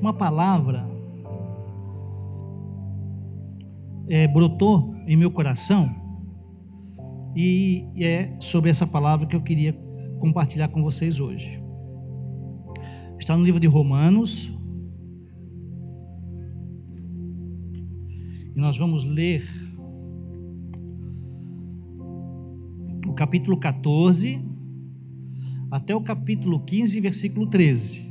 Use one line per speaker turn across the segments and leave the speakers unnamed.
uma palavra brotou em meu coração e é sobre essa palavra que eu queria compartilhar com vocês hoje. Está no livro de Romanos e nós vamos ler o capítulo 14 até o capítulo 15, versículo 13.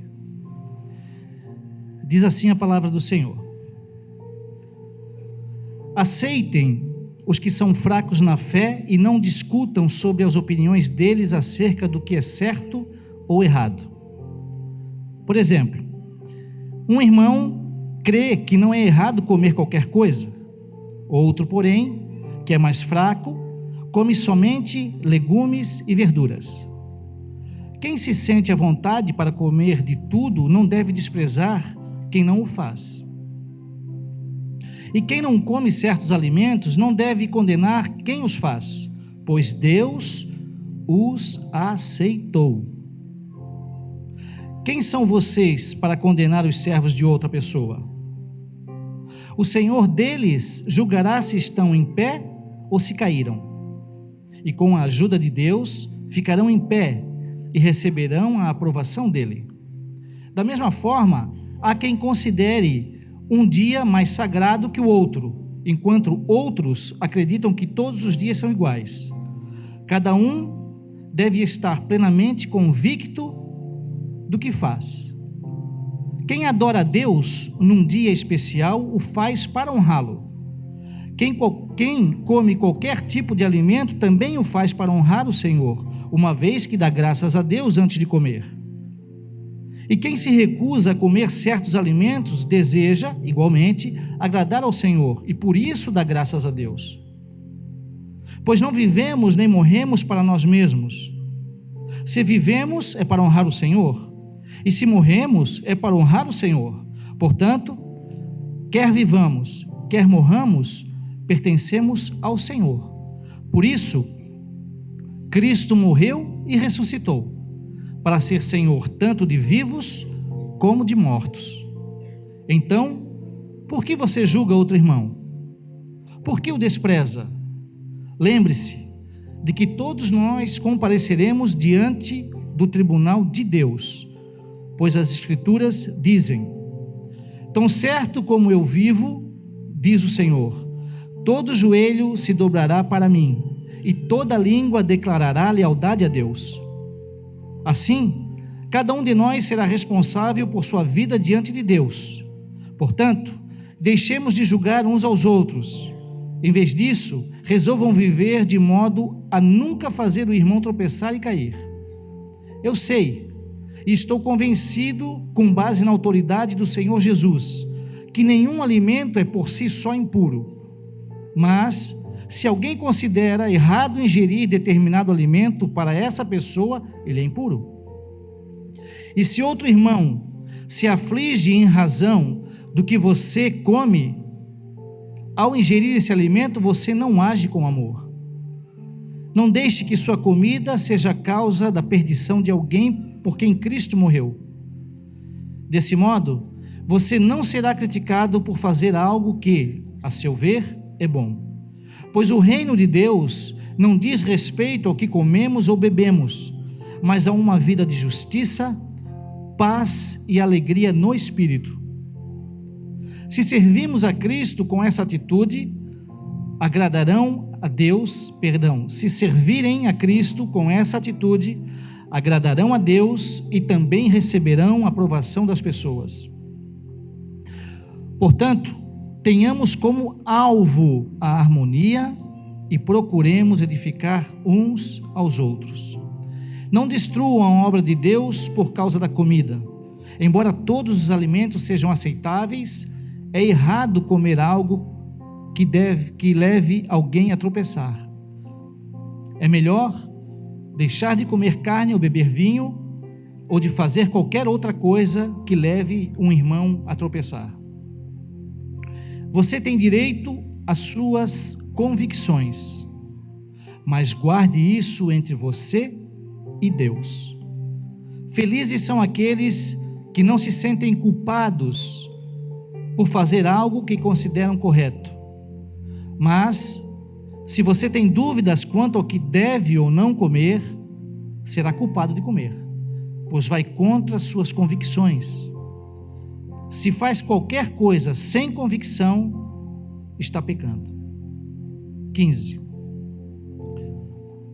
Diz assim a palavra do Senhor: aceitem os que são fracos na fé e não discutam sobre as opiniões deles acerca do que é certo ou errado. Por exemplo, um irmão crê que não é errado comer qualquer coisa, outro, porém, que é mais fraco, come somente legumes e verduras. Quem se sente à vontade para comer de tudo não deve desprezar quem não o faz. E quem não come certos alimentos não deve condenar quem os faz, pois Deus os aceitou. Quem são vocês para condenar os servos de outra pessoa? O Senhor deles julgará se estão em pé ou se caíram. E com a ajuda de Deus ficarão em pé e receberão a aprovação dele. Da mesma forma, há quem considere um dia mais sagrado que o outro, enquanto outros acreditam que todos os dias são iguais. Cada um deve estar plenamente convicto do que faz. Quem adora a Deus num dia especial o faz para honrá-lo. Quem come qualquer tipo de alimento também o faz para honrar o Senhor, uma vez que dá graças a Deus antes de comer. E quem se recusa a comer certos alimentos deseja, igualmente, agradar ao Senhor, e por isso dá graças a Deus. Pois não vivemos nem morremos para nós mesmos. Se vivemos, é para honrar o Senhor, e se morremos, é para honrar o Senhor. Portanto, quer vivamos, quer morramos, pertencemos ao Senhor. Por isso, Cristo morreu e ressuscitou, para ser Senhor tanto de vivos como de mortos. Então, por que você julga outro irmão? Por que o despreza? Lembre-se de que todos nós compareceremos diante do tribunal de Deus, pois as Escrituras dizem: tão certo como eu vivo, diz o Senhor, todo joelho se dobrará para mim, e toda língua declarará lealdade a Deus. Assim, cada um de nós será responsável por sua vida diante de Deus. Portanto, deixemos de julgar uns aos outros. Em vez disso, resolvam viver de modo a nunca fazer o irmão tropeçar e cair. Eu sei, e estou convencido, com base na autoridade do Senhor Jesus, que nenhum alimento é por si só impuro. Mas, se alguém considera errado ingerir determinado alimento, para essa pessoa ele é impuro. E se outro irmão se aflige em razão do que você come, ao ingerir esse alimento você não age com amor. Não deixe que sua comida seja a causa da perdição de alguém por quem Cristo morreu. Desse modo, você não será criticado por fazer algo que, a seu ver, é bom. Pois o reino de Deus não diz respeito ao que comemos ou bebemos, mas a uma vida de justiça, paz e alegria no Espírito. Se servirmos a Cristo com essa atitude, se servirem a Cristo com essa atitude, agradarão a Deus e também receberão a aprovação das pessoas. Portanto, tenhamos como alvo a harmonia e procuremos edificar uns aos outros. Não destruam a obra de Deus por causa da comida. Embora todos os alimentos sejam aceitáveis, é errado comer algo que leve alguém a tropeçar. É melhor deixar de comer carne ou beber vinho, ou de fazer qualquer outra coisa que leve um irmão a tropeçar. Você tem direito às suas convicções, mas guarde isso entre você e Deus. Felizes são aqueles que não se sentem culpados por fazer algo que consideram correto. Mas, se você tem dúvidas quanto ao que deve ou não comer, será culpado de comer, pois vai contra suas convicções. Se faz qualquer coisa sem convicção, está pecando. 15.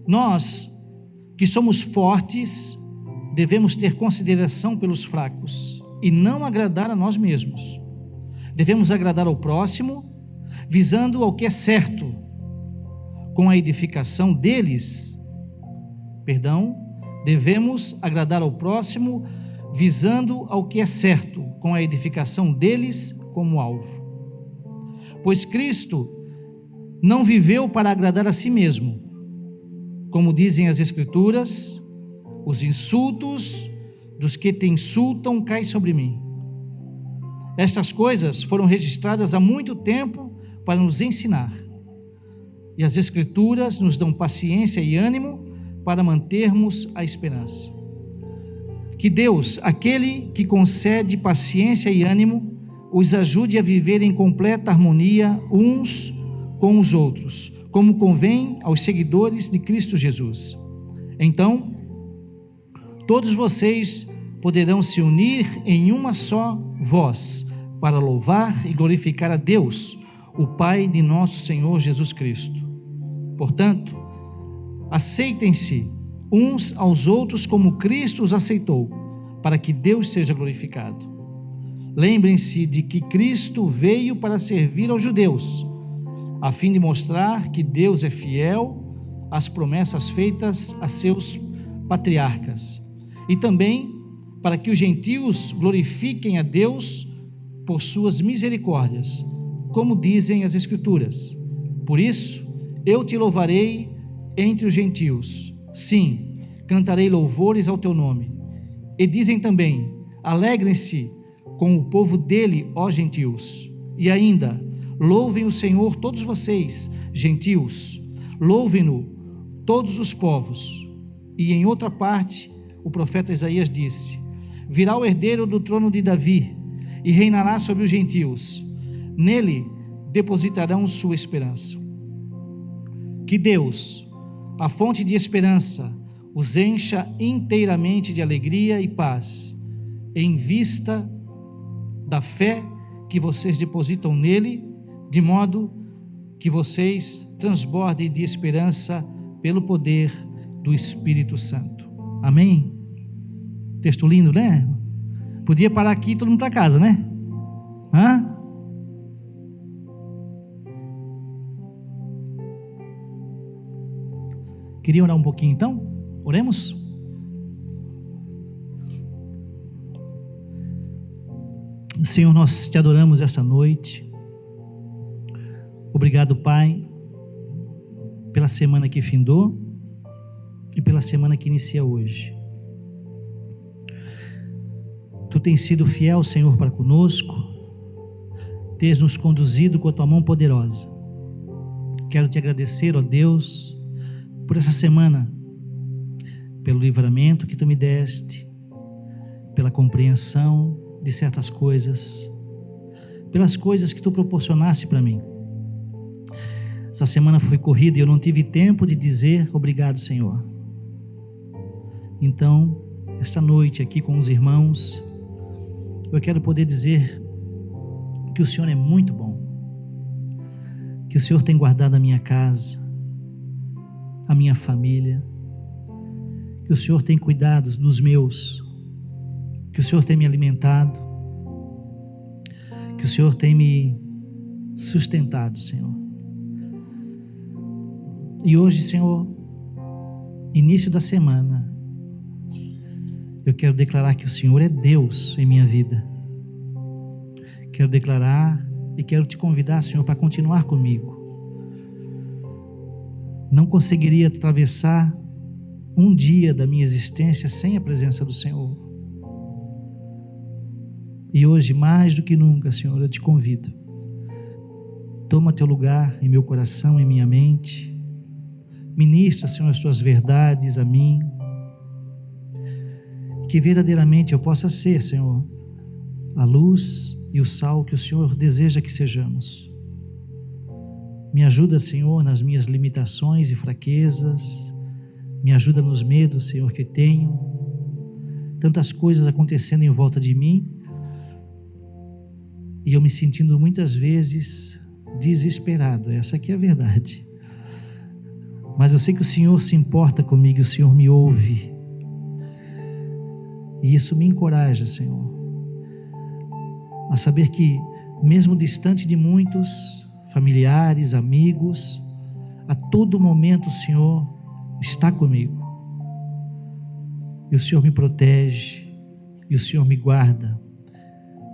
Nós, que somos fortes, devemos ter consideração pelos fracos e não agradar a nós mesmos. Devemos agradar ao próximo, visando ao que é certo, com a edificação deles. Devemos agradar ao próximo, visando ao que é certo, com a edificação deles como alvo. Pois Cristo não viveu para agradar a si mesmo. Como dizem as Escrituras, os insultos dos que te insultam caem sobre mim. Estas coisas foram registradas há muito tempo para nos ensinar. E as Escrituras nos dão paciência e ânimo para mantermos a esperança. Que Deus, aquele que concede paciência e ânimo, os ajude a viver em completa harmonia uns com os outros, como convém aos seguidores de Cristo Jesus. Então, todos vocês poderão se unir em uma só voz para louvar e glorificar a Deus, o Pai de nosso Senhor Jesus Cristo. Portanto, aceitem-se uns aos outros como Cristo os aceitou, para que Deus seja glorificado. Lembrem-se de que Cristo veio para servir aos judeus, a fim de mostrar que Deus é fiel às promessas feitas a seus patriarcas, e também para que os gentios glorifiquem a Deus por suas misericórdias, como dizem as Escrituras. Por isso, eu te louvarei entre os gentios. Sim, cantarei louvores ao teu nome. E dizem também: alegrem-se com o povo dele, ó gentios. E ainda: louvem o Senhor todos vocês, gentios. Louvem-no todos os povos. E em outra parte, o profeta Isaías disse: virá o herdeiro do trono de Davi e reinará sobre os gentios. Nele depositarão sua esperança. Que Deus, a fonte de esperança, os encha inteiramente de alegria e paz, em vista da fé que vocês depositam nele, de modo que vocês transbordem de esperança pelo poder do Espírito Santo. Amém? Texto lindo, né? Podia parar aqui e todo mundo para casa, né? Queria orar um pouquinho então? Oremos? Senhor, nós te adoramos essa noite. Obrigado, Pai, pela semana que findou e pela semana que inicia hoje. Tu tens sido fiel, Senhor, para conosco, tens nos conduzido com a tua mão poderosa. Quero te agradecer, ó Deus, por essa semana, pelo livramento que tu me deste, pela compreensão de certas coisas, pelas coisas que tu proporcionaste para mim. Essa semana foi corrida e eu não tive tempo de dizer obrigado, Senhor. Então, esta noite aqui com os irmãos, eu quero poder dizer que o Senhor é muito bom, que o Senhor tem guardado a minha casa, a minha família, que o Senhor tem cuidado dos meus, que o Senhor tem me alimentado, que o Senhor tem me sustentado, Senhor. E hoje, Senhor, início da semana, eu quero declarar que o Senhor é Deus em minha vida. Quero declarar e quero te convidar, Senhor, para continuar comigo. Não conseguiria atravessar um dia da minha existência sem a presença do Senhor. E hoje, mais do que nunca, Senhor, eu te convido. Toma teu lugar em meu coração, em minha mente. Ministra, Senhor, as tuas verdades a mim. que verdadeiramente eu possa ser, Senhor, a luz e o sal que o Senhor deseja que sejamos. Me ajuda, Senhor, nas minhas limitações e fraquezas. Me ajuda nos medos, Senhor, que tenho. Tantas coisas acontecendo em volta de mim e eu me sentindo muitas vezes desesperado. Essa aqui é a verdade. Mas eu sei que o Senhor se importa comigo, o Senhor me ouve. E isso me encoraja, Senhor, a saber que, mesmo distante de muitos familiares, amigos, a todo momento o Senhor está comigo. E o Senhor me protege, e o Senhor me guarda,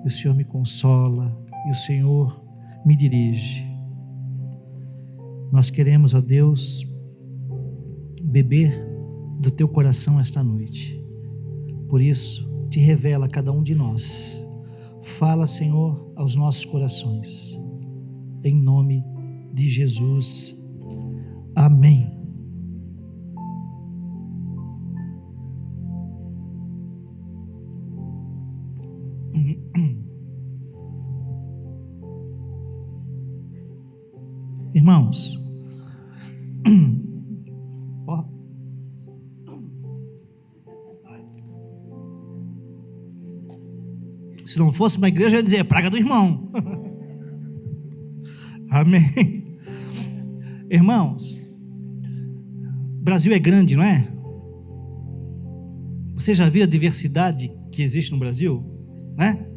e o Senhor me consola, e o Senhor me dirige. Nós queremos, ó Deus, beber do Teu coração esta noite. Por isso, te revela a cada um de nós. Fala, Senhor, aos nossos corações. Em nome de Jesus. Amém. Irmãos, se não fosse uma igreja, eu ia dizer, praga do irmão. Amém. Irmãos, o Brasil é grande, não é? Você já viu a diversidade que existe no Brasil? Né?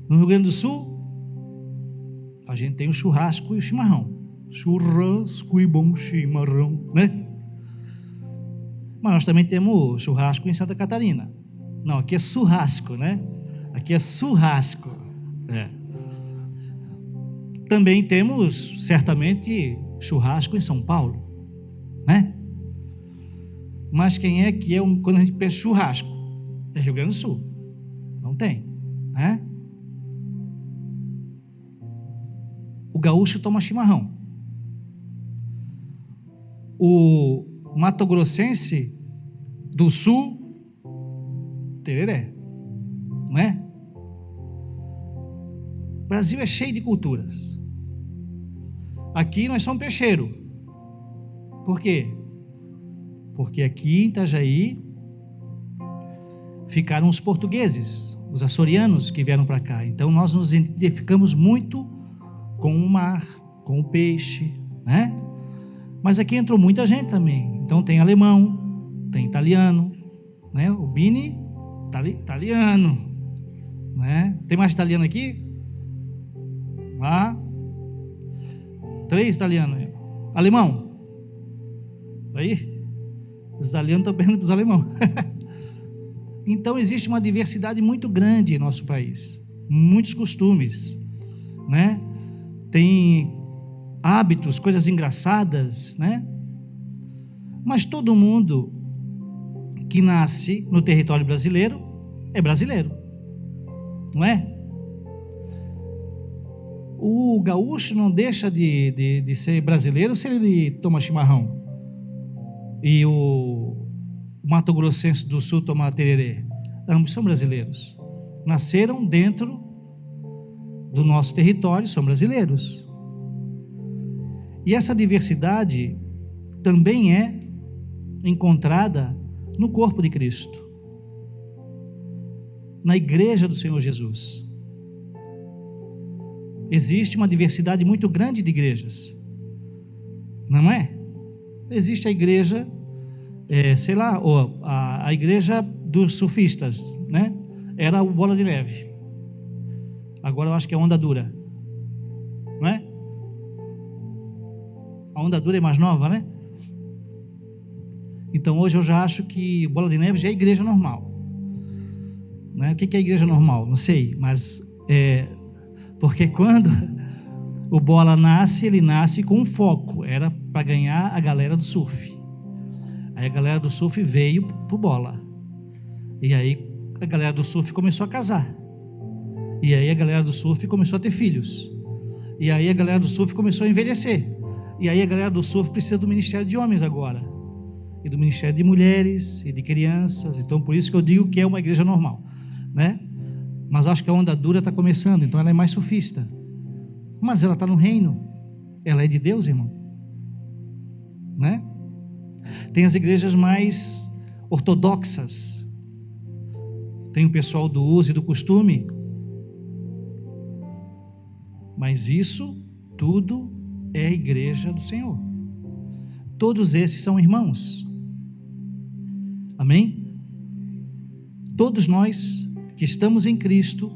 No Rio Grande do Sul, a gente tem o churrasco e o chimarrão. Churrasco e bom chimarrão, né? Mas nós também temos churrasco em Santa Catarina. Não, aqui é churrasco, né? Aqui é churrasco. Também temos, certamente, churrasco em São Paulo, né? Mas quem é que é quando a gente pensa churrasco? É Rio Grande do Sul. Não tem, né? O gaúcho toma chimarrão. O mato-grossense do sul, tereré, não é? O Brasil é cheio de culturas. Aqui nós somos peixeiro. Por quê? Porque aqui em Itajaí ficaram os portugueses, os açorianos que vieram para cá. Então nós nos identificamos muito com o mar, com o peixe, né? Mas aqui entrou muita gente também. Então tem alemão, tem italiano, né? O Bini, italiano, né? Tem mais italiano aqui? Lá, 3 italianos. Alemão. Aí, os italianos estão perguntando para os alemãos. Então existe uma diversidade muito grande em nosso país, muitos costumes, né? Tem hábitos, coisas engraçadas, né? Mas todo mundo que nasce no território brasileiro é brasileiro, não é? O gaúcho não deixa de ser brasileiro se ele toma chimarrão. E o mato-grossense do sul toma tererê. Ambos são brasileiros. Nasceram dentro do nosso território, são brasileiros. E essa diversidade também é encontrada no corpo de Cristo, na igreja do Senhor Jesus. Existe uma diversidade muito grande de igrejas, não é? Existe a igreja, a igreja dos surfistas, né? Era o Bola de Neve. Agora eu acho que é Onda Dura, não é? A Onda Dura é mais nova, né? Então hoje eu já acho que Bola de Neve já é igreja normal, né? O que é igreja normal? Não sei, mas porque quando o Bola nasce, ele nasce com um foco, era para ganhar a galera do surf. Aí a galera do surf veio pro Bola, e aí a galera do surf começou a casar, e aí a galera do surf começou a ter filhos, e aí a galera do surf começou a envelhecer, e aí a galera do surf precisa do ministério de homens agora. e do Ministério de Mulheres e de Crianças. Então, por isso que eu digo que é uma igreja normal, né? Mas acho que a onda dura está começando, então ela é mais sofista. Mas ela está no reino, ela é de Deus, irmão, né? Tem as igrejas mais ortodoxas, tem o pessoal do uso e do costume, mas isso tudo é a igreja do Senhor. Todos esses são irmãos, amém? Todos nós que estamos em Cristo,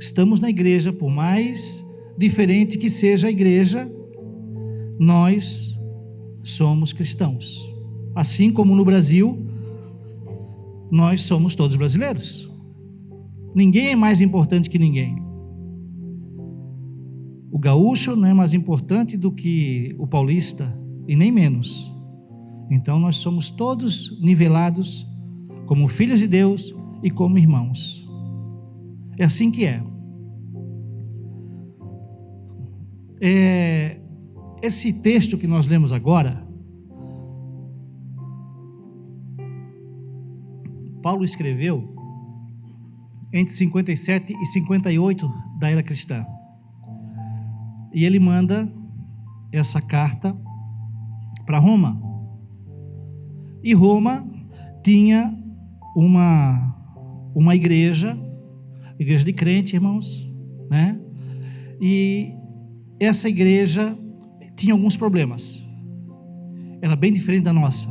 estamos na igreja, por mais diferente que seja a igreja, nós somos cristãos. Assim como no Brasil, nós somos todos brasileiros. Ninguém é mais importante que ninguém. O gaúcho não é mais importante do que o paulista, e nem menos. Então nós somos todos nivelados como filhos de Deus e como irmãos. É assim que é. Esse texto que nós lemos agora, Paulo escreveu entre 57 e 58 da era cristã. E ele manda essa carta para Roma. E Roma tinha uma igreja de crente, irmãos, né? E essa igreja tinha alguns problemas. Era bem diferente da nossa,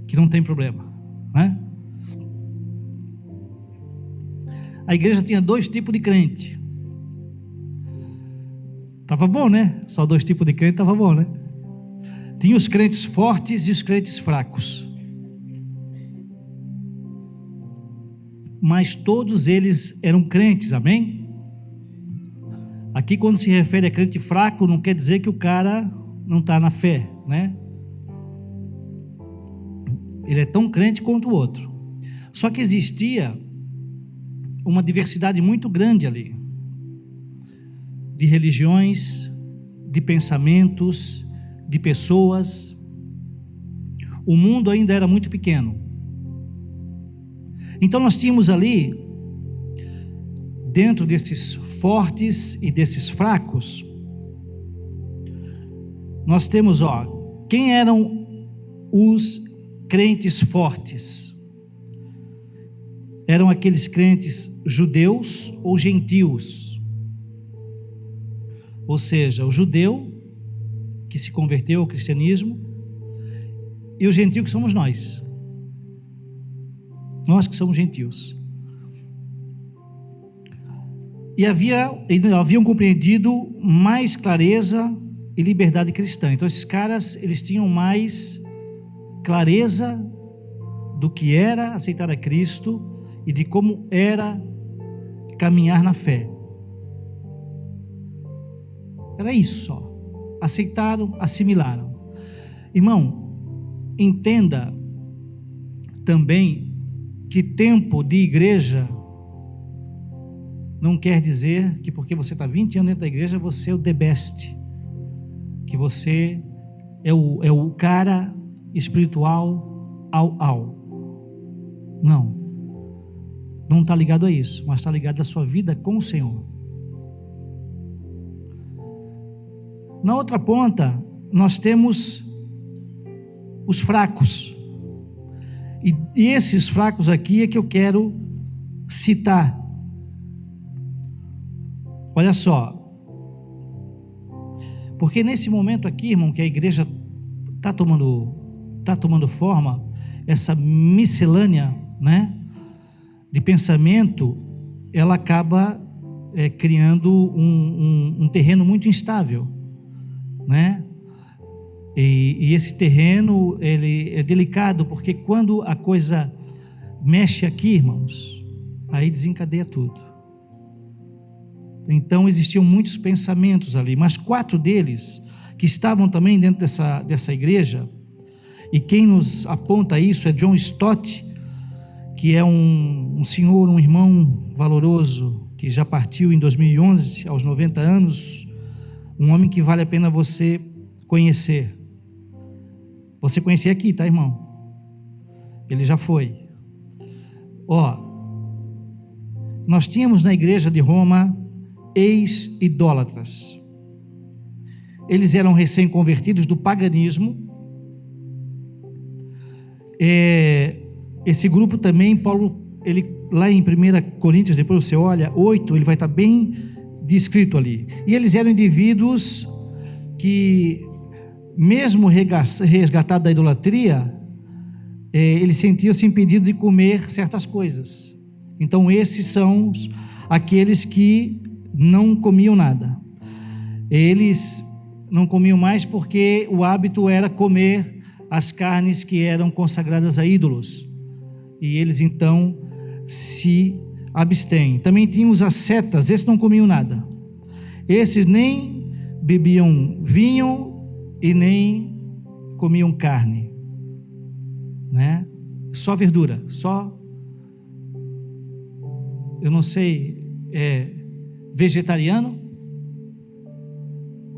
que não tem problema, né? A igreja tinha 2 tipos de crente. Estava bom, né? Só 2 tipos de crente estava bom, né? Tinha os crentes fortes e os crentes fracos. Mas todos eles eram crentes, amém? Aqui, quando se refere a crente fraco, não quer dizer que o cara não está na fé, né? Ele é tão crente quanto o outro. Só que existia uma diversidade muito grande ali, de religiões, de pensamentos, de pessoas. O mundo ainda era muito pequeno. Então nós tínhamos ali, dentro desses fortes e desses fracos, nós temos, quem eram os crentes fortes? Eram aqueles crentes judeus ou gentios. Ou seja, o judeu que se converteu ao cristianismo e o gentio que somos nós. Nós que somos gentios. E haviam compreendido mais clareza e liberdade cristã. Então esses caras, eles tinham mais clareza do que era aceitar a Cristo e de como era caminhar na fé. Era isso só. Aceitaram, assimilaram. Irmão, entenda também que tempo de igreja não quer dizer que porque você está 20 anos dentro da igreja, você é o the best, que você é o cara espiritual não está ligado a isso, mas está ligado à sua vida com o Senhor. Na outra ponta, nós temos os fracos. E esses fracos aqui é que eu quero citar. Olha só. Porque nesse momento aqui, irmão, que a igreja está tomando forma, essa miscelânea, né, de pensamento, ela acaba criando um terreno muito instável, né? E esse terreno, ele é delicado, porque quando a coisa mexe aqui, irmãos, aí desencadeia tudo. Então existiam muitos pensamentos ali, mas 4 deles, que estavam também dentro dessa igreja, e quem nos aponta isso é John Stott, que é um senhor, um irmão valoroso, que já partiu em 2011, aos 90 anos, um homem que vale a pena você conhecer. Você conhecia aqui, tá, irmão? Ele já foi. Nós tínhamos na igreja de Roma ex-idólatras. Eles eram recém-convertidos do paganismo. Esse grupo também, Paulo, ele, lá em 1 Coríntios, depois você olha, 8, ele vai estar bem descrito ali. E eles eram indivíduos que, mesmo resgatados da idolatria, eles sentiam-se impedidos de comer certas coisas. Então esses são aqueles que não comiam nada. Eles não comiam mais porque o hábito era comer as carnes que eram consagradas a ídolos. E eles então se abstêm. Também tinham os ascetas, esses não comiam nada. Esses nem bebiam vinho e nem comiam carne, né? Só verdura, eu não sei, vegetariano?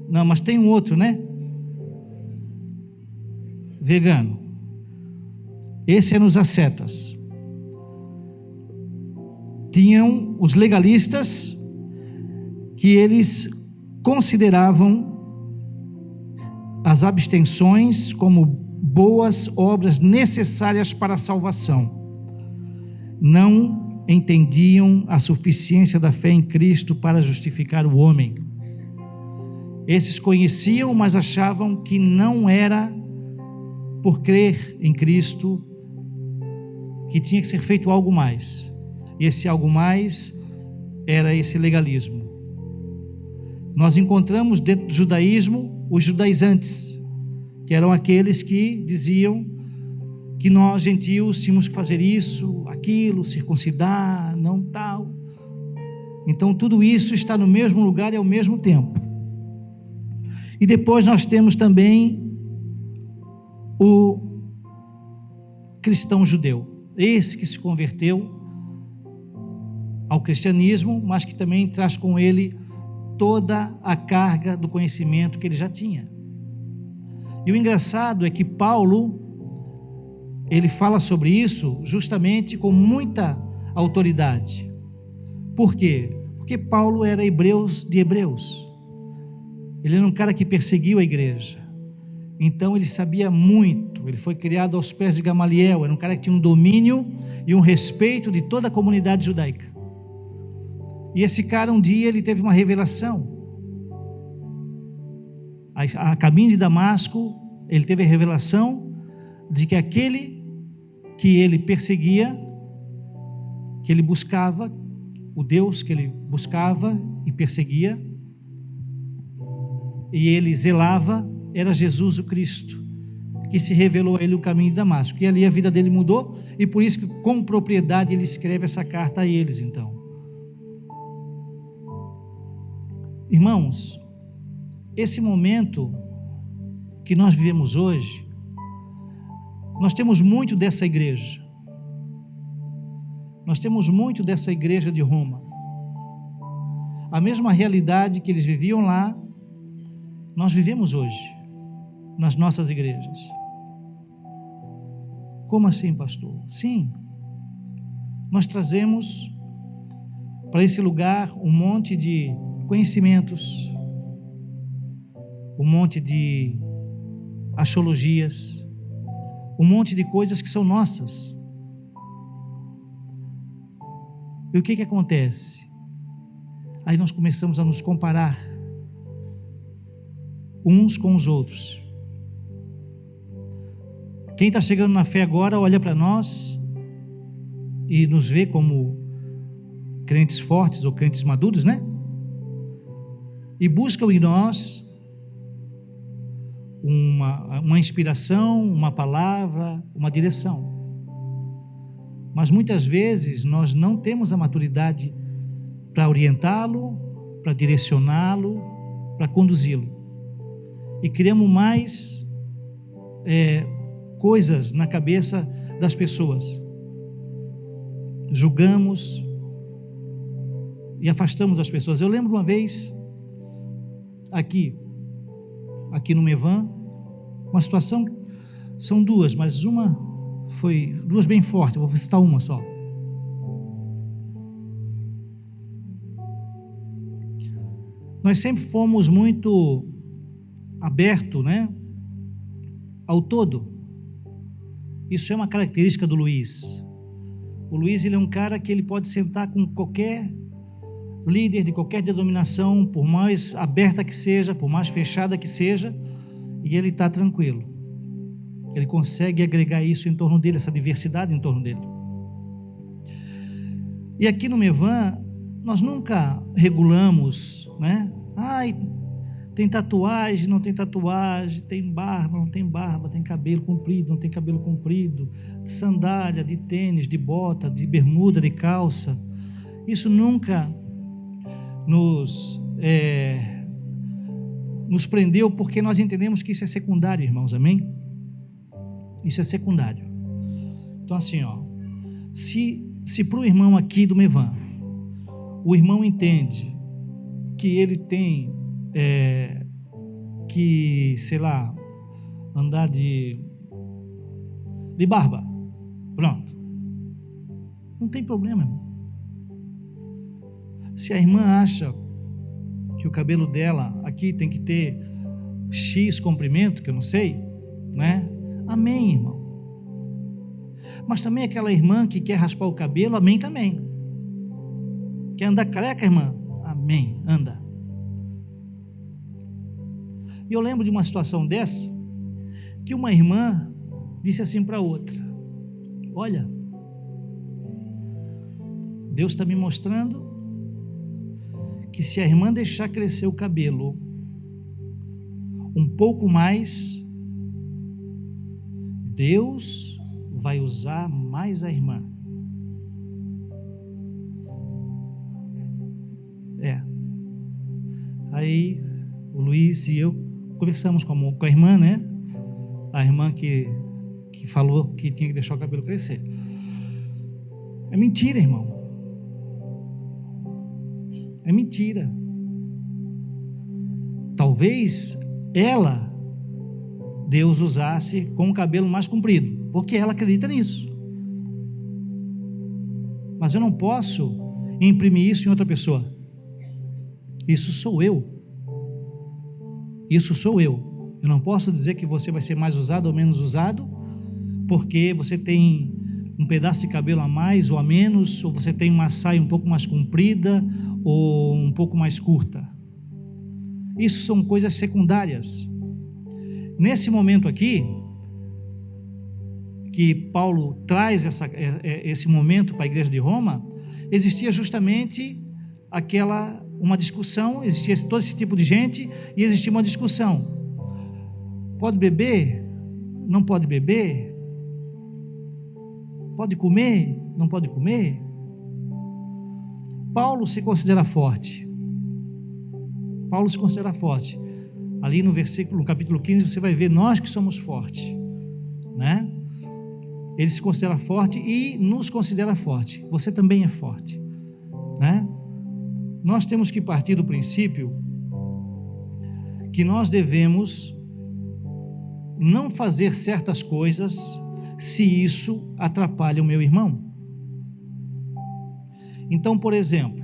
Não, mas tem um outro, né? Vegano. Esse eram os ascetas. Tinham os legalistas, que eles consideravam as abstenções como boas obras necessárias para a salvação. Não entendiam a suficiência da fé em Cristo para justificar o homem. Esses conheciam, mas achavam que não era por crer em Cristo que tinha que ser feito algo mais. E esse algo mais era esse legalismo. Nós encontramos dentro do judaísmo os judaizantes, que eram aqueles que diziam que nós gentios tínhamos que fazer isso, aquilo, circuncidar, não tal. Então tudo isso está no mesmo lugar e ao mesmo tempo. E depois nós temos também o cristão judeu, esse que se converteu ao cristianismo, mas que também traz com ele toda a carga do conhecimento que ele já tinha. E o engraçado é que Paulo, ele fala sobre isso justamente com muita autoridade. Por quê? Porque Paulo era hebreus de hebreus. Ele era um cara que perseguiu a igreja. Então ele sabia muito. Ele foi criado aos pés de Gamaliel. Era um cara que tinha um domínio e um respeito de toda a comunidade judaica. E esse cara, um dia, ele teve uma revelação. A caminho de Damasco, ele teve a revelação de que aquele que ele perseguia, que ele buscava, o Deus que ele buscava e perseguia, e ele zelava, era Jesus o Cristo, que se revelou a ele o caminho de Damasco. E ali a vida dele mudou, e por isso que com propriedade ele escreve essa carta a eles. Então, irmãos, esse momento que nós vivemos hoje, nós temos muito dessa igreja. Nós temos muito dessa igreja de Roma. A mesma realidade que eles viviam lá, nós vivemos hoje, nas nossas igrejas. Como assim, pastor? Sim, nós trazemos para esse lugar um monte de conhecimentos, um monte de axiologias, um monte de coisas que são nossas. E o que acontece? Aí nós começamos a nos comparar uns com os outros. Quem está chegando na fé agora olha para nós e nos vê como crentes fortes ou crentes maduros, né? E buscam em nós uma inspiração, uma palavra, uma direção. Mas muitas vezes nós não temos a maturidade para orientá-lo, para direcioná-lo, para conduzi-lo. E criamos mais coisas na cabeça das pessoas. Julgamos e afastamos as pessoas. Eu lembro uma vez, aqui no Mevan, uma situação São duas, mas uma foi duas bem fortes. Eu vou citar uma só. Nós sempre fomos muito abertos, né, ao todo. Isso é uma característica do Luiz. O Luiz, ele é um cara que ele pode sentar com qualquer líder de qualquer denominação, por mais aberta que seja, por mais fechada que seja, e ele está tranquilo. Ele consegue agregar isso em torno dele, essa diversidade em torno dele. E aqui no Mevan, nós nunca regulamos, né? Ai, tem tatuagem, não tem tatuagem, tem barba, não tem barba, tem cabelo comprido, não tem cabelo comprido, sandália, de tênis, de bota, de bermuda, de calça. Isso nunca nos prendeu, porque nós entendemos que isso é secundário, irmãos, amém? Isso é secundário. Então assim, se para o irmão aqui do Mevan, o irmão entende que ele tem que, sei lá, andar de barba, pronto, não tem problema, irmão. Se a irmã acha que o cabelo dela aqui tem que ter X comprimento, que eu não sei, né? Amém, irmão. Mas também aquela irmã que quer raspar o cabelo, amém também. Quer andar careca, irmã? Amém, anda. E eu lembro de uma situação dessa, que uma irmã disse assim para outra: olha, Deus está me mostrando que se a irmã deixar crescer o cabelo um pouco mais, Deus vai usar mais a irmã. Aí o Luiz e eu conversamos com a irmã, né? A irmã que falou que tinha que deixar o cabelo crescer. É mentira, irmão. É mentira. Talvez Deus usasse com o cabelo mais comprido, porque ela acredita nisso. Mas eu não posso imprimir isso em outra pessoa. Isso sou eu. Isso sou eu. Eu não posso dizer que você vai ser mais usado ou menos usado, porque você tem um pedaço de cabelo a mais ou a menos, ou você tem uma saia um pouco mais comprida ou um pouco mais curta. Isso são coisas secundárias. Nesse momento aqui, que Paulo traz esse momento para a igreja de Roma, existia justamente uma discussão, existia todo esse tipo de gente, e existia uma discussão: pode beber? Não pode beber? Pode comer? Não pode comer? Paulo se considera forte. Paulo se considera forte. Ali no capítulo 15, você vai ver nós que somos fortes, né? Ele se considera forte e nos considera forte. Você também é forte, né? Nós temos que partir do princípio que nós devemos não fazer certas coisas se isso atrapalha o meu irmão. Então, por exemplo,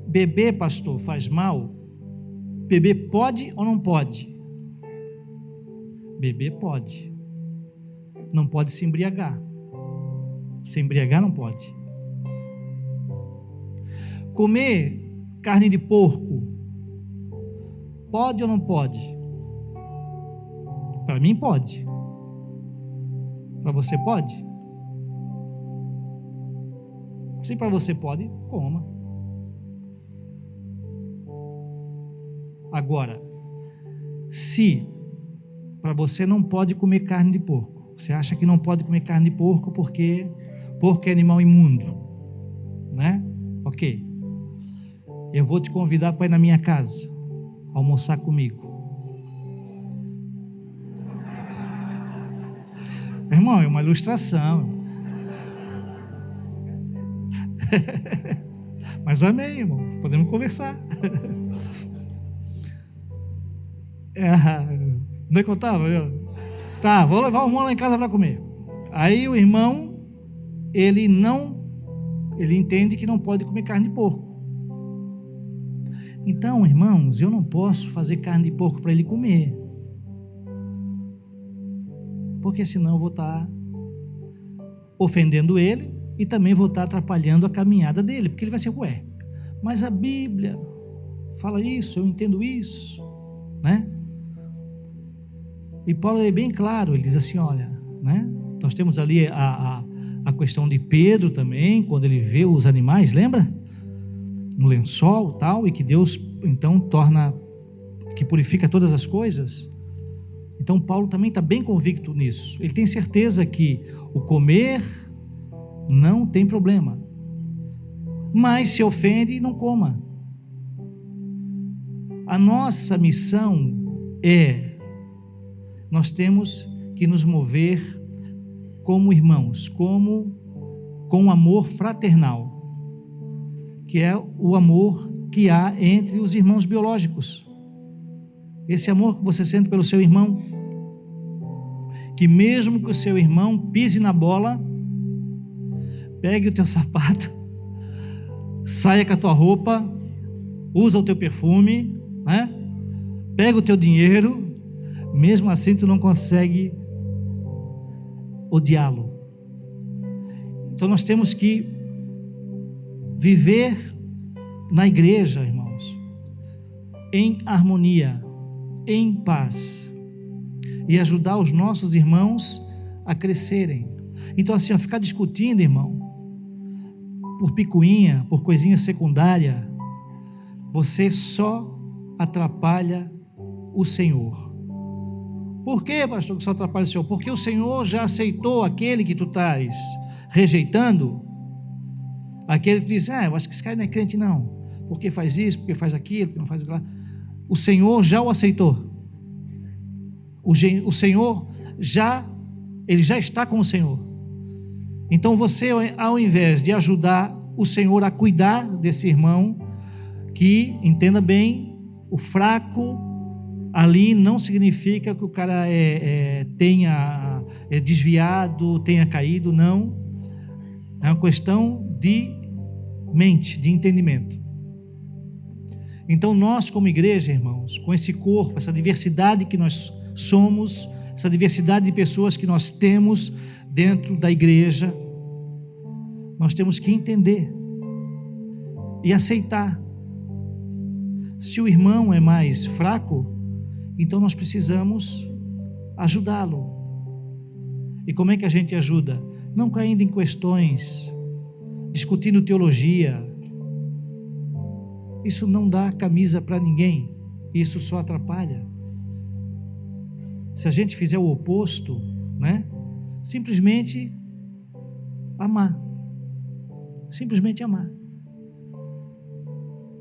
beber, pastor, faz mal? Beber pode ou não pode? Beber pode. Não pode se embriagar. Se embriagar não pode. Comer carne de porco pode ou não pode? Para mim pode. Para você pode? Se para você pode, coma. Agora, se para você não pode comer carne de porco, você acha que não pode comer carne de porco porque porco é animal imundo, né? Ok. Eu vou te convidar para ir na minha casa almoçar comigo. Irmão, é uma ilustração. Mas amém, irmão. Podemos conversar. Onde é que eu estava? Tá, vou levar o irmão lá em casa para comer. Aí o irmão, ele entende que não pode comer carne de porco. Então, irmãos, eu não posso fazer carne de porco para ele comer, porque senão eu vou estar ofendendo ele e também vou estar atrapalhando a caminhada dele, porque ele vai ser, ué, mas a Bíblia fala isso, eu entendo isso, né? E Paulo é bem claro, ele diz assim, olha, né? Nós temos ali a questão de Pedro também, quando ele vê os animais, lembra? No lençol tal, e que Deus então torna, que purifica todas as coisas. Então Paulo também está bem convicto nisso, ele tem certeza que o comer não tem problema, mas se ofende, não coma. A nossa missão nós temos que nos mover como irmãos, com amor fraternal, que é o amor que há entre os irmãos biológicos. Esse amor que você sente pelo seu irmão, que mesmo que o seu irmão pise na bola, pegue o teu sapato, saia com a tua roupa, usa o teu perfume, né? Pega o teu dinheiro, mesmo assim tu não consegue odiá-lo. Então nós temos que viver na igreja, irmãos, em harmonia, em paz, e ajudar os nossos irmãos a crescerem. Então assim, ficar discutindo, irmão, por picuinha, por coisinha secundária, você só atrapalha o Senhor. Por que, pastor, que só atrapalha o Senhor? Porque o Senhor já aceitou aquele que tu estás rejeitando, aquele que diz, eu acho que esse cara não é crente não, porque faz isso, porque faz aquilo, porque não faz aquilo. O Senhor já o aceitou. O Senhor ele já está com o Senhor. Então você, ao invés de ajudar o Senhor a cuidar desse irmão, que, entenda bem, o fraco ali não significa que o cara tenha desviado, tenha caído, não. É uma questão de mente, de entendimento. Então nós como igreja, irmãos, com esse corpo, essa diversidade que nós somos, essa diversidade de pessoas que nós temos dentro da igreja, nós temos que entender e aceitar. Se o irmão é mais fraco, então nós precisamos ajudá-lo. E como é que a gente ajuda? Não caindo em questões, discutindo teologia. Isso não dá camisa para ninguém, isso só atrapalha. Se a gente fizer o oposto, né? Simplesmente amar. Simplesmente amar.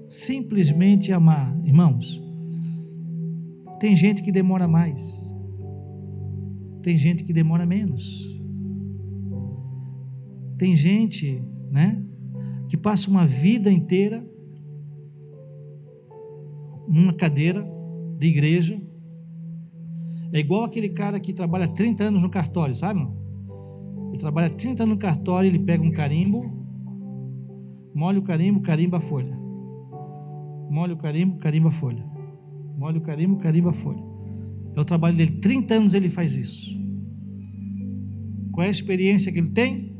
Simplesmente amar. Irmãos, tem gente que demora mais, tem gente que demora menos, tem gente, né, que passa uma vida inteira numa cadeira de igreja. É igual aquele cara que trabalha 30 anos no cartório, sabe? Ele trabalha 30 anos no cartório, ele pega um carimbo, molha o carimbo, carimba a folha. Molha o carimbo, carimba a folha. Molha o carimbo, carimba a folha. É o trabalho dele, 30 anos ele faz isso. Qual é a experiência que ele tem?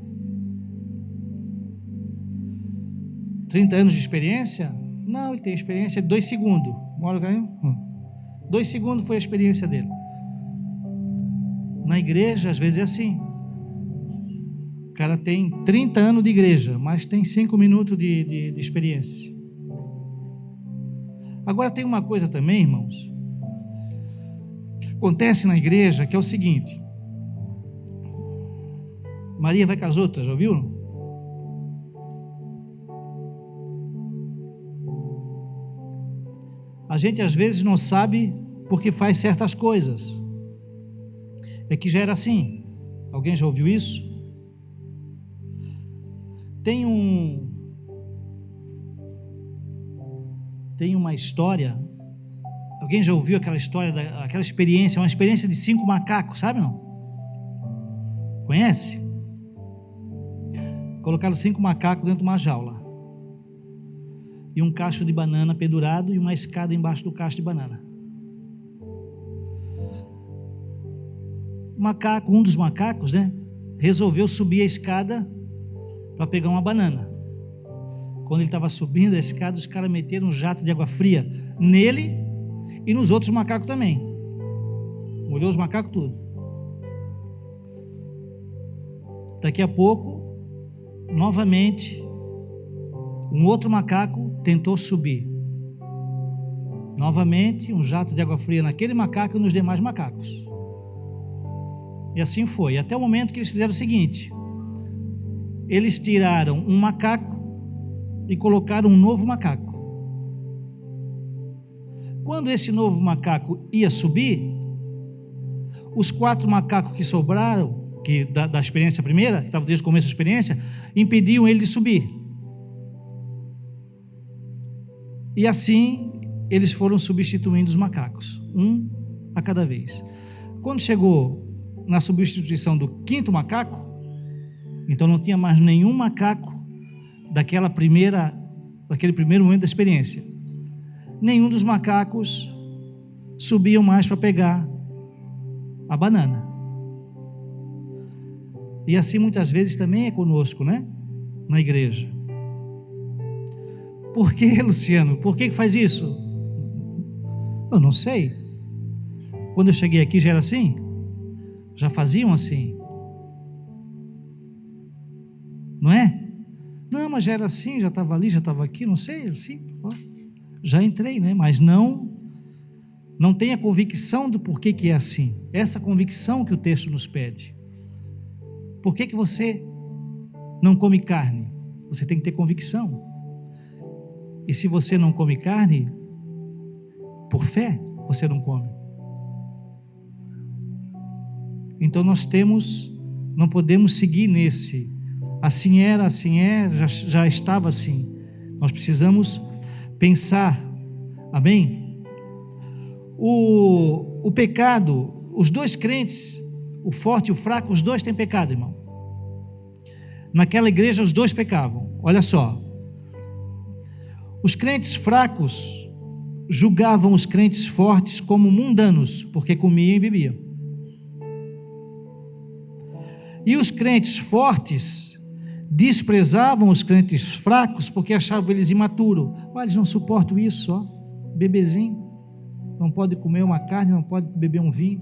30 anos de experiência? Não, ele tem experiência de 2 segundos. Molha o carimbo, 2 segundos foi a experiência dele. Na igreja, às vezes é assim. O cara tem 30 anos de igreja, mas tem 5 minutos de experiência. Agora tem uma coisa também, irmãos, que acontece na igreja, que é o seguinte: Maria vai com as outras, já ouviu? A gente às vezes não sabe porque faz certas coisas. É que já era assim. Alguém já ouviu isso? Tem uma história, Alguém já ouviu aquela história, aquela experiência, uma experiência de 5 macacos, sabe não? Conhece? Colocaram 5 macacos dentro de uma jaula. E um cacho de banana pendurado e uma escada embaixo do cacho de banana. Um dos macacos, né, resolveu subir a escada para pegar uma banana. Quando ele estava subindo a escada, os caras meteram um jato de água fria nele e nos outros macacos também. Molhou os macacos tudo. Daqui a pouco, novamente, um outro macaco tentou subir. Novamente, um jato de água fria naquele macaco e nos demais macacos. E assim foi, até o momento que eles fizeram o seguinte: eles tiraram um macaco e colocaram um novo macaco. Quando esse novo macaco ia subir, os 4 macacos que sobraram, da experiência primeira, que estavam desde o começo da experiência, impediam ele de subir. E assim eles foram substituindo os macacos, um a cada vez. Quando chegou na substituição do 5º macaco, então não tinha mais nenhum macaco daquele primeiro momento da experiência. Nenhum dos macacos subiam mais para pegar a banana. E assim muitas vezes também é conosco, né? Na igreja. Por que, Luciano? Por que faz isso? Eu não sei. Quando eu cheguei aqui já era assim? Já faziam assim? Não é? Não, mas já era assim, já estava ali, já estava aqui, não sei, assim, ó, já entrei, né? Mas não tem a convicção do porquê que é assim. Essa convicção que o texto nos pede. Por que você não come carne? Você tem que ter convicção. E se você não come carne, por fé, você não come. Então nós não podemos seguir nesse, assim era, já estava assim. Nós precisamos pensar, amém? O pecado, os dois crentes, o forte e o fraco, os dois têm pecado, irmão. Naquela igreja os dois pecavam, olha só. Os crentes fracos julgavam os crentes fortes como mundanos, porque comiam e bebiam. E os crentes fortes desprezavam os crentes fracos porque achavam eles imaturos. Olha, eles não suportam isso, ó, bebezinho, não pode comer uma carne, não pode beber um vinho.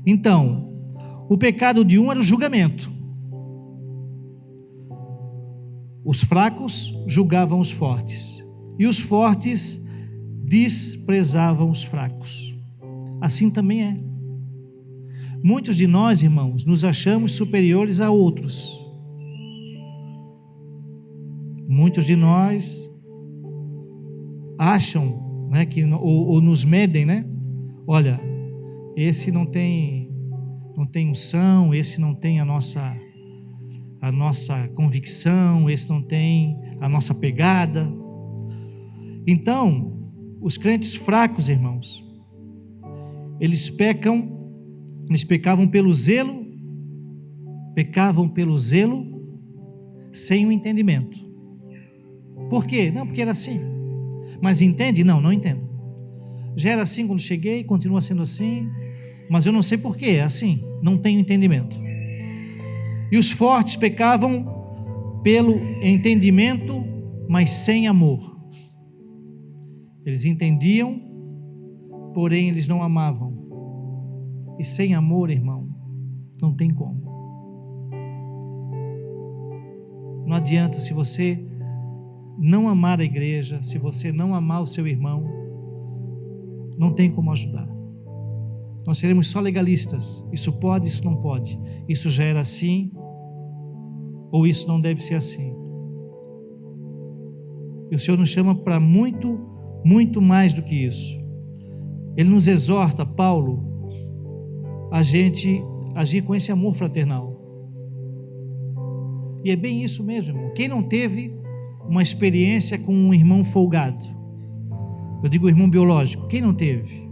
Então, o pecado de um era o julgamento. Os fracos julgavam os fortes e os fortes desprezavam os fracos. Assim também é. Muitos de nós, irmãos, nos achamos superiores a outros. Muitos de nós acham, né, ou nos medem, né? Olha, esse não tem unção, esse não tem a nossa convicção, esse não tem a nossa pegada. Então, os crentes fracos, irmãos, eles pecavam pelo zelo, sem o entendimento. Por quê? Não, porque era assim. Mas entende? Não entendo. Já era assim quando cheguei, continua sendo assim, mas eu não sei por quê, é assim, não tenho entendimento. E os fortes pecavam pelo entendimento, mas sem amor. Eles entendiam, porém eles não amavam. E sem amor, irmão, não tem como. Não adianta, se você não amar a igreja, se você não amar o seu irmão, não tem como ajudar. Nós seremos só legalistas. Isso pode, isso não pode. Isso já era assim, ou isso não deve ser assim. E o Senhor nos chama para muito, muito mais do que isso. Ele nos exorta, Paulo, a gente agir com esse amor fraternal. E é bem isso mesmo, irmão. Quem não teve uma experiência com um irmão folgado? Eu digo irmão biológico, quem não teve?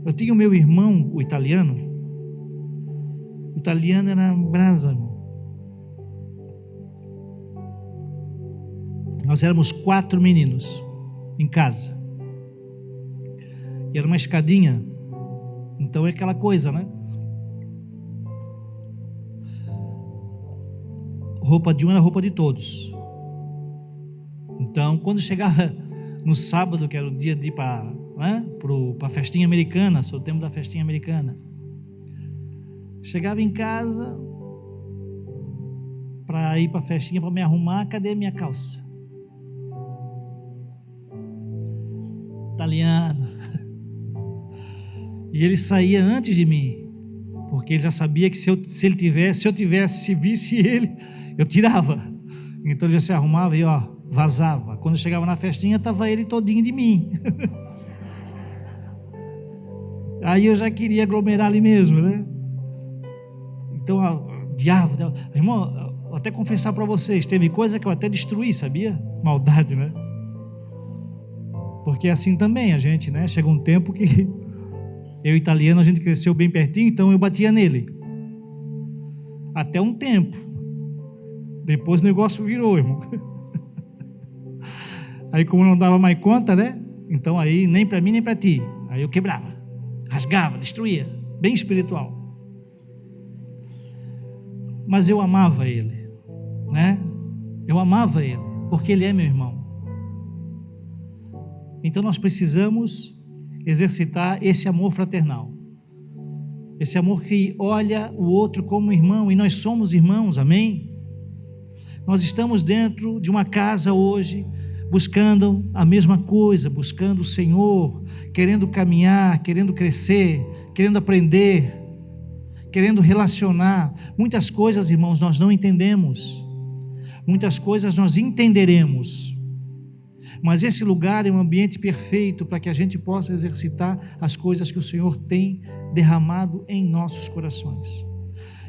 Eu tinha o meu irmão, o italiano. O italiano era brasa. Nós éramos 4 meninos em casa. E era uma escadinha. Então é aquela coisa, né? Roupa de um era roupa de todos. Então, quando chegava no sábado, que era o dia de ir para a festinha americana, sou o tempo da festinha americana, chegava em casa para ir para a festinha, para me arrumar, cadê minha calça? Italiano. E ele saía antes de mim, porque ele já sabia que se eu visse ele, eu tirava. Então ele já se arrumava e vazava. Quando eu chegava na festinha, estava ele todinho de mim. Aí eu já queria aglomerar ali mesmo, né? Então, diabo, irmão, vou até confessar para vocês, teve coisa que eu até destruí, sabia? Maldade, né? Porque assim também a gente, né? Chega um tempo que eu, italiano, a gente cresceu bem pertinho, então eu batia nele. Até um tempo. Depois o negócio virou, irmão. Aí como não dava mais conta, né? Então aí nem para mim nem para ti. Aí eu quebrava, rasgava, destruía. Bem espiritual. Mas eu amava ele, né? Eu amava ele, porque ele é meu irmão. Então nós precisamos exercitar esse amor fraternal. Esse amor que olha o outro como irmão, e nós somos irmãos, amém? Nós estamos dentro de uma casa hoje, buscando a mesma coisa, buscando o Senhor, querendo caminhar, querendo crescer, querendo aprender, querendo relacionar. Muitas coisas, irmãos, nós não entendemos, muitas coisas nós entenderemos, mas esse lugar é um ambiente perfeito para que a gente possa exercitar as coisas que o Senhor tem derramado em nossos corações.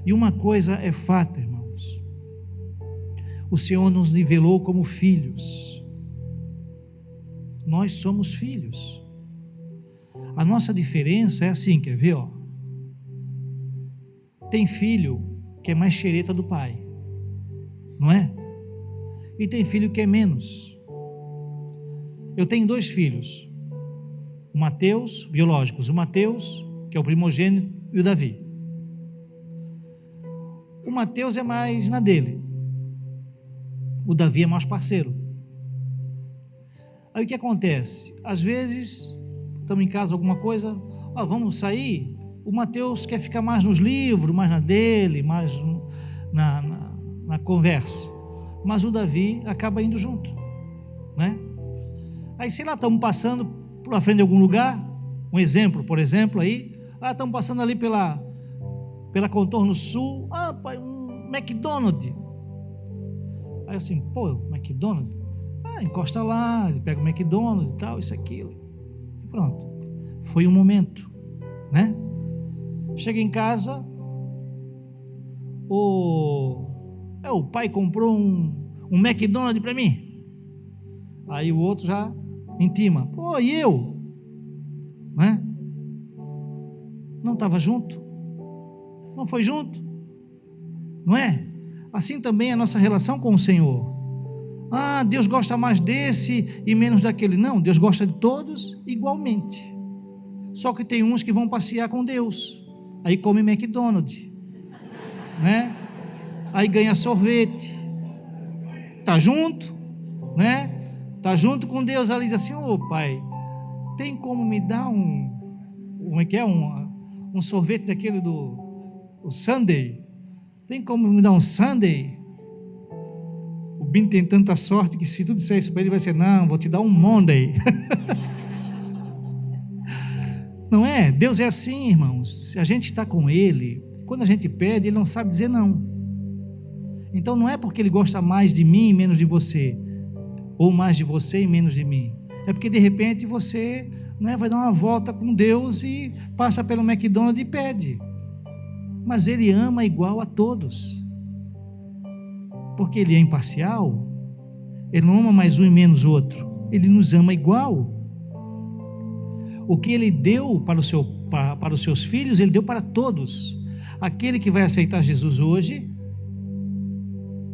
E uma coisa é fato, irmãos, o Senhor nos nivelou como filhos. Nós somos filhos. A nossa diferença é assim, quer ver? Tem filho que é mais xereta do pai, não é? E tem filho que é menos. Eu tenho 2 filhos, o Mateus, biológicos, o Mateus, que é o primogênito, e o Davi. O Mateus é mais na dele, o Davi é mais parceiro. Aí o que acontece? Às vezes, estamos em casa, alguma coisa, vamos sair, o Mateus quer ficar mais nos livros, mais na dele, mais na conversa, mas o Davi acaba indo junto, né? Aí, sei lá, estamos passando pela frente de algum lugar, por exemplo, aí, estamos passando ali pela Contorno Sul, pai, um McDonald's. Aí assim, McDonald's? Encosta lá, ele pega o McDonald's e tal, isso, aquilo, e pronto. Foi um momento, né? Chega em casa, o pai comprou um McDonald's para mim. Aí o outro já intima, e eu? Né? Não estava junto? Não foi junto? Não é? Assim também é a nossa relação com o Senhor. Deus gosta mais desse e menos daquele. Não, Deus gosta de todos igualmente. Só que tem uns que vão passear com Deus, aí come McDonald's, né? Aí ganha sorvete, tá junto, né? Tá junto com Deus ali, diz assim: pai, tem como me dar um sorvete daquele o Sunday? Tem como me dar um Sunday? O Bim tem tanta sorte que se tu disser isso para ele, vai ser: não, vou te dar um Monday. Não é? Deus é assim, irmãos. A gente está com Ele, quando a gente pede, Ele não sabe dizer não. Então não é porque Ele gosta mais de mim e menos de você, ou mais de você e menos de mim. É porque de repente você, vai dar uma volta com Deus e passa pelo McDonald's e pede. Mas Ele ama igual a todos, porque Ele é imparcial. Ele não ama mais um e menos outro. Ele nos ama igual. O que Ele deu para os seus filhos, Ele deu para todos. Aquele que vai aceitar Jesus hoje,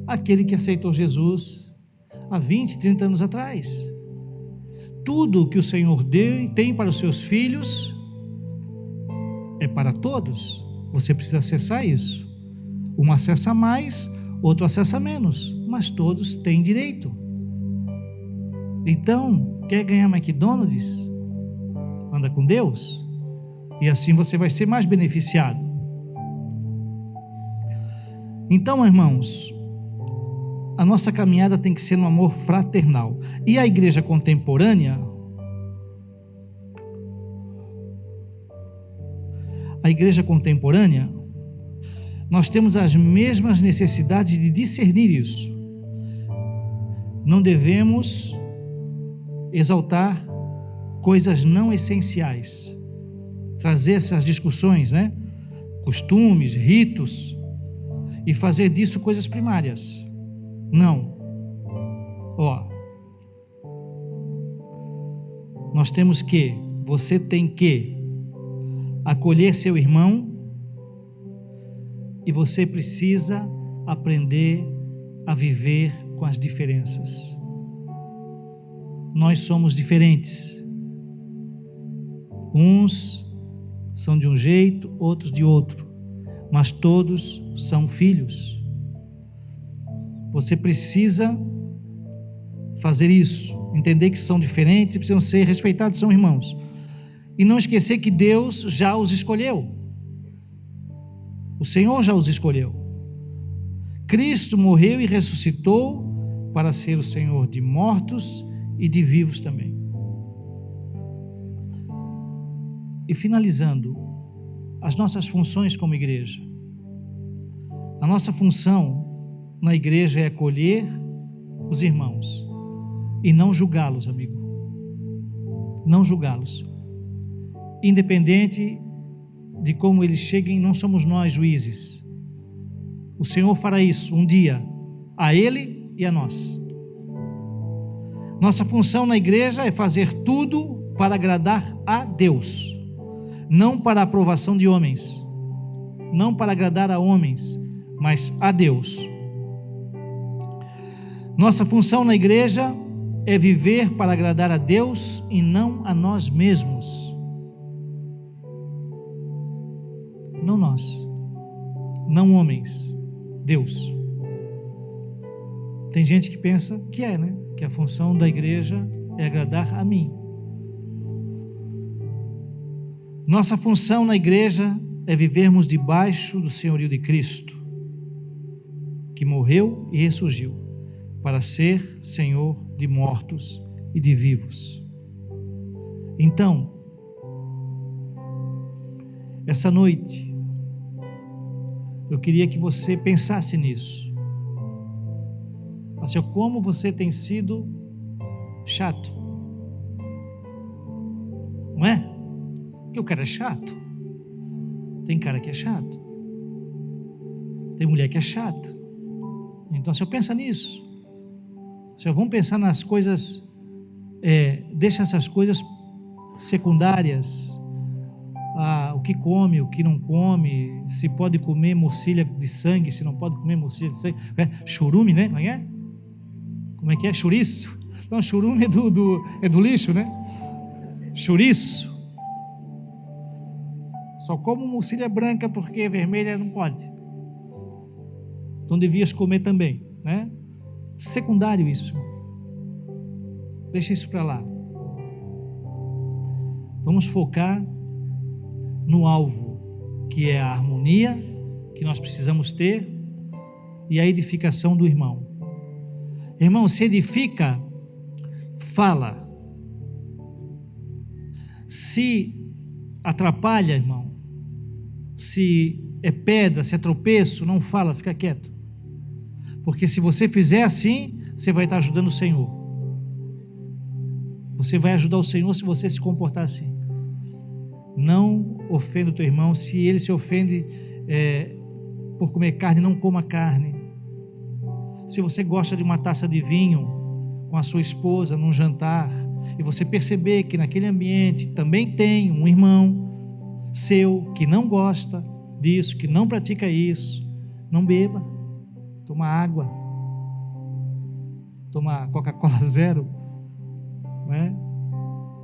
aquele que aceitou Jesus há 20, 30 anos atrás. Tudo que o Senhor deu e tem para os seus filhos é para todos. Você precisa acessar isso. Um acessa mais, outro acessa menos, mas todos têm direito. Então, quer ganhar McDonald's? Anda com Deus, e assim você vai ser mais beneficiado. Então, irmãos, a nossa caminhada tem que ser no amor fraternal. E a igreja contemporânea, nós temos as mesmas necessidades de discernir isso. Não devemos exaltar coisas não essenciais, trazer essas discussões, né? Costumes, ritos, e fazer disso coisas primárias. Não. Você tem que acolher seu irmão, e você precisa aprender a viver com as diferenças. Nós somos diferentes. Uns são de um jeito, outros de outro, mas todos são filhos. Você precisa fazer isso, entender que são diferentes e precisam ser respeitados, são irmãos. E não esquecer que Deus já os escolheu. O Senhor já os escolheu. Cristo morreu e ressuscitou para ser o Senhor de mortos e de vivos também. E finalizando, as nossas funções como igreja. A nossa função na igreja é acolher os irmãos e não julgá-los, amigo. Não julgá-los. Independente de como eles cheguem, não somos nós juízes. O Senhor fará isso um dia, a Ele e a nós. Nossa função na igreja é fazer tudo para agradar a Deus, não para a aprovação de homens, não para agradar a homens, mas a Deus. Nossa função na igreja é viver para agradar a Deus e não a nós mesmos. Não nós, não homens, Deus. Tem gente que pensa que que a função da igreja é agradar a mim. Nossa função na igreja é vivermos debaixo do senhorio de Cristo, que morreu e ressurgiu para ser Senhor de mortos e de vivos. Então, essa noite, eu queria que você pensasse nisso. Assim, como você tem sido chato, não é? Porque o cara é chato. Tem cara que é chato, tem mulher que é chata. Então, se eu pensa nisso, se eu vamos pensar nas coisas, deixa essas coisas secundárias. O que come, o que não come, se pode comer mocilha de sangue, se não pode comer mocilha de sangue, churume, né? Como é que é? Chouriço? Não, churume é do lixo, né? Chouriço. Só como mocilha branca porque vermelha não pode. Então devias comer também, né? Secundário isso. Deixa isso para lá. Vamos focar no alvo, que é a harmonia que nós precisamos ter e a edificação do irmão. Irmão, se edifica, fala. Se atrapalha, irmão, se é pedra, se é tropeço, não fala, fica quieto. Porque se você fizer assim, você vai estar ajudando o Senhor. Você vai ajudar o Senhor se você se comportar assim. Não ofenda o teu irmão. Se ele se ofende por comer carne, não coma carne. Se você gosta de uma taça de vinho, com a sua esposa num jantar, e você perceber que naquele ambiente também tem um irmão seu que não gosta disso, que não pratica isso, não beba, toma água, toma Coca-Cola zero, não é?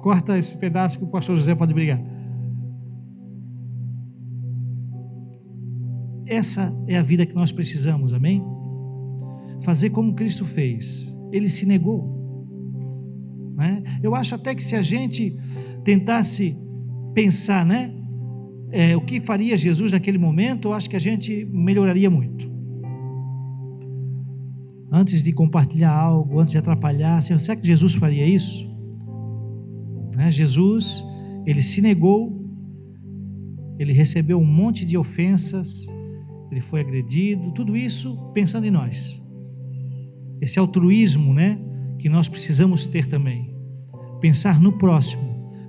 Corta esse pedaço que o pastor José pode brigar. Essa é a vida que nós precisamos, amém? Fazer como Cristo fez. Ele se negou, né? Eu acho até que se a gente tentasse pensar, né, o que faria Jesus naquele momento, eu acho que a gente melhoraria muito. Antes de compartilhar algo, antes de atrapalhar, será que Jesus faria isso? Né? Jesus, ele se negou, ele recebeu um monte de ofensas, ele foi agredido, tudo isso pensando em nós. Esse altruísmo, né, que nós precisamos ter também. Pensar no próximo,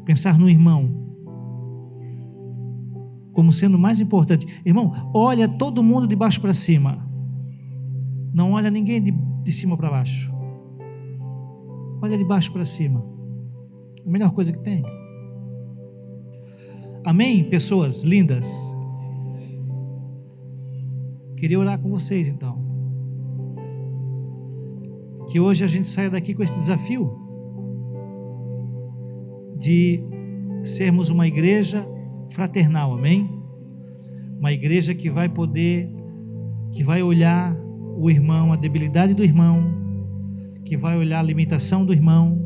pensar no irmão, como sendo mais importante. Irmão, olha todo mundo de baixo para cima. Não olha ninguém de cima para baixo. Olha de baixo para cima. A melhor coisa que tem. Amém, pessoas lindas? Queria orar com vocês então. Que hoje a gente saia daqui com esse desafio de sermos uma igreja fraternal, amém? Uma igreja que vai poder, que vai olhar o irmão, a debilidade do irmão, que vai olhar a limitação do irmão,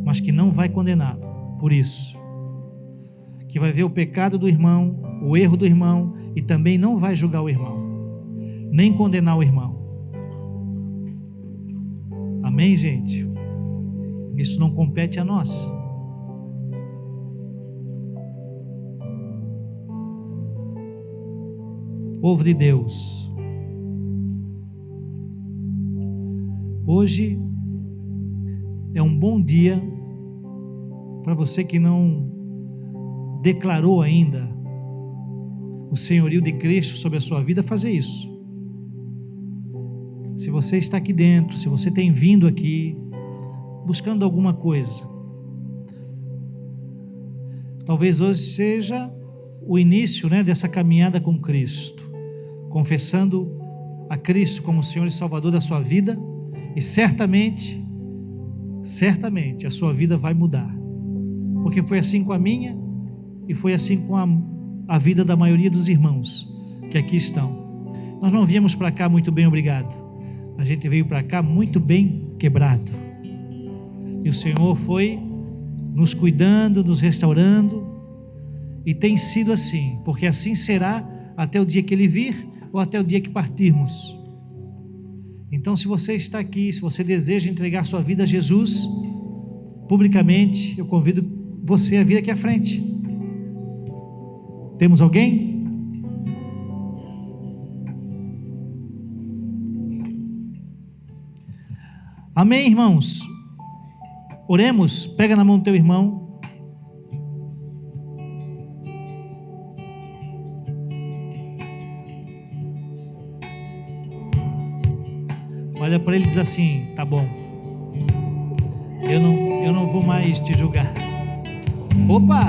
mas que não vai condená-lo por isso, que vai ver o pecado do irmão, o erro do irmão, e também não vai julgar o irmão, nem condenar o irmão. Amém, gente? Isso não compete a nós. Povo de Deus, hoje é um bom dia para você que não declarou ainda o senhorio de Cristo sobre a sua vida, fazer isso. Se você está aqui dentro, se você tem vindo aqui buscando alguma coisa, talvez hoje seja o início, né, dessa caminhada com Cristo, confessando a Cristo como Senhor e Salvador da sua vida, e certamente a sua vida vai mudar, porque foi assim com a minha e foi assim com a vida da maioria dos irmãos que aqui estão. Nós não viemos para cá muito bem, obrigado. A gente veio para cá muito bem quebrado, e o Senhor foi nos cuidando, nos restaurando, e tem sido assim, porque assim será até o dia que Ele vir, ou até o dia que partirmos. Então, se você está aqui, se você deseja entregar sua vida a Jesus publicamente, eu convido você a vir aqui à frente. Temos alguém? Amém, irmãos? Oremos. Pega na mão do teu irmão. Olha para ele e diz assim: tá bom, eu não vou mais te julgar. Opa!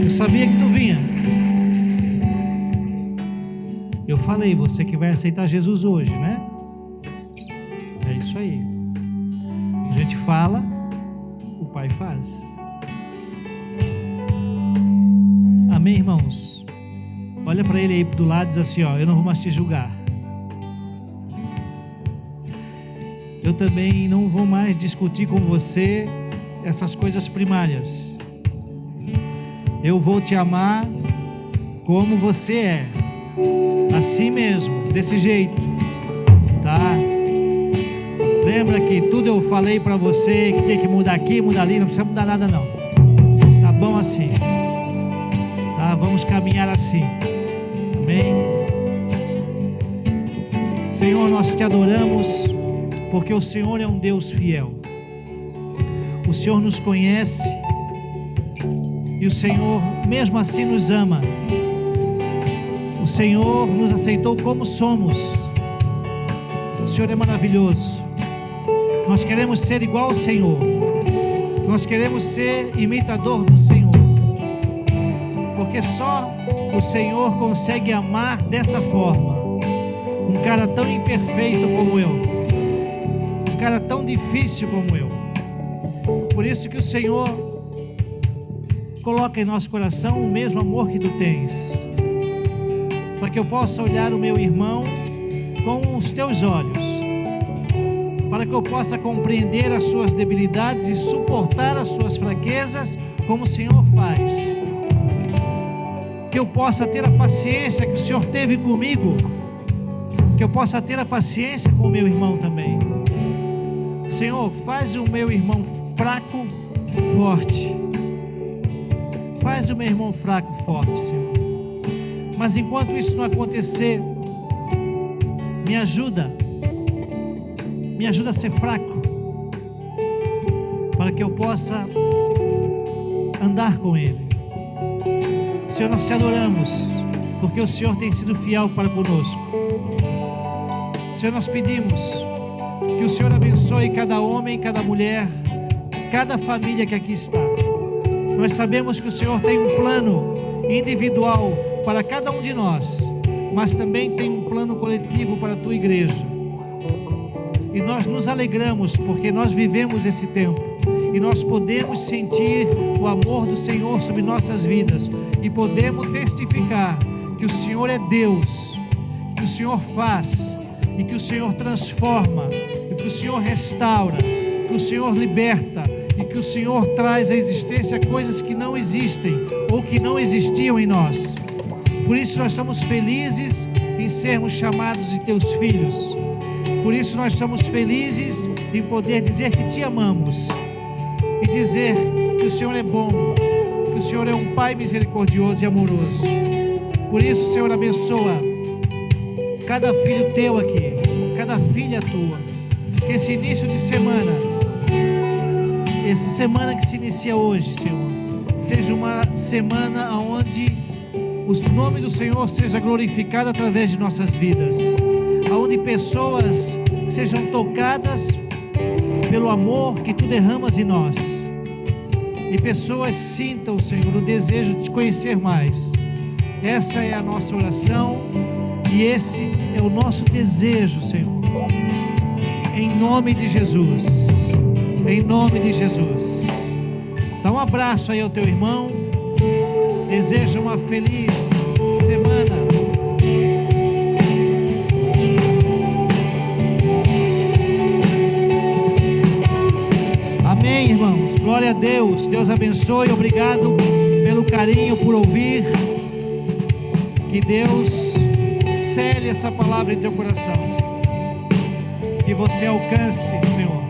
Eu sabia que tu vinha. Eu falei, você que vai aceitar Jesus hoje, né? É isso aí. A gente fala, o Pai faz. Amém, irmãos? Olha para ele aí do lado e diz assim: ó, eu não vou mais te julgar. Eu também não vou mais discutir com você essas coisas primárias. Eu vou te amar como você é, assim mesmo, desse jeito, tá? Lembra que tudo eu falei para você que tinha que mudar aqui, mudar ali, não precisa mudar nada não. Tá bom assim, tá? Vamos caminhar assim, amém? Senhor, nós te adoramos porque o Senhor é um Deus fiel. O Senhor nos conhece e o Senhor mesmo assim nos ama. O Senhor nos aceitou como somos. O Senhor é maravilhoso. Nós queremos ser igual ao Senhor. Nós queremos ser imitador do Senhor, porque só o Senhor consegue amar dessa forma. Um cara tão imperfeito como eu, um cara tão difícil como eu. Por isso que o Senhor coloca em nosso coração o mesmo amor que tu tens, para que eu possa olhar o meu irmão com os teus olhos, para que eu possa compreender as suas debilidades e suportar as suas fraquezas como o Senhor faz. Que eu possa ter a paciência que o Senhor teve comigo, que eu possa ter a paciência com o meu irmão também. Senhor, faz o meu irmão fraco forte. Faz o meu irmão fraco forte, Senhor. Mas enquanto isso não acontecer, me ajuda a ser fraco, para que eu possa andar com Ele. Senhor, nós te adoramos, porque o Senhor tem sido fiel para conosco. Senhor, nós pedimos que o Senhor abençoe cada homem, cada mulher, cada família que aqui está. Nós sabemos que o Senhor tem um plano individual para cada um de nós, mas também tem um plano coletivo para a tua igreja. E nós nos alegramos porque nós vivemos esse tempo e nós podemos sentir o amor do Senhor sobre nossas vidas e podemos testificar que o Senhor é Deus, que o Senhor faz e que o Senhor transforma, e que o Senhor restaura, que o Senhor liberta e que o Senhor traz à existência coisas que não existem ou que não existiam em nós. Por isso nós somos felizes em sermos chamados de teus filhos. Por isso nós somos felizes em poder dizer que te amamos e dizer que o Senhor é bom, que o Senhor é um Pai misericordioso e amoroso. Por isso, Senhor, abençoa cada filho teu aqui, cada filha tua. Que esse início de semana, essa semana que se inicia hoje, Senhor, seja uma semana onde o nome do Senhor seja glorificado através de nossas vidas, onde pessoas sejam tocadas pelo amor que tu derramas em nós, e pessoas sintam, Senhor, o desejo de te conhecer mais. Essa é a nossa oração e esse é o nosso desejo, Senhor, em nome de Jesus, em nome de Jesus. Dá um abraço aí ao teu irmão, deseja uma feliz semana. Amém, irmãos, glória a Deus. Deus abençoe, obrigado pelo carinho, por ouvir. Que Deus cele essa palavra em teu coração, que você alcance, Senhor,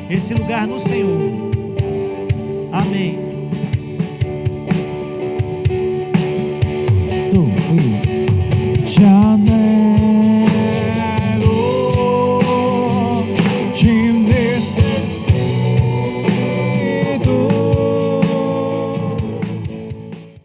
esse lugar no Senhor. Amém.
Já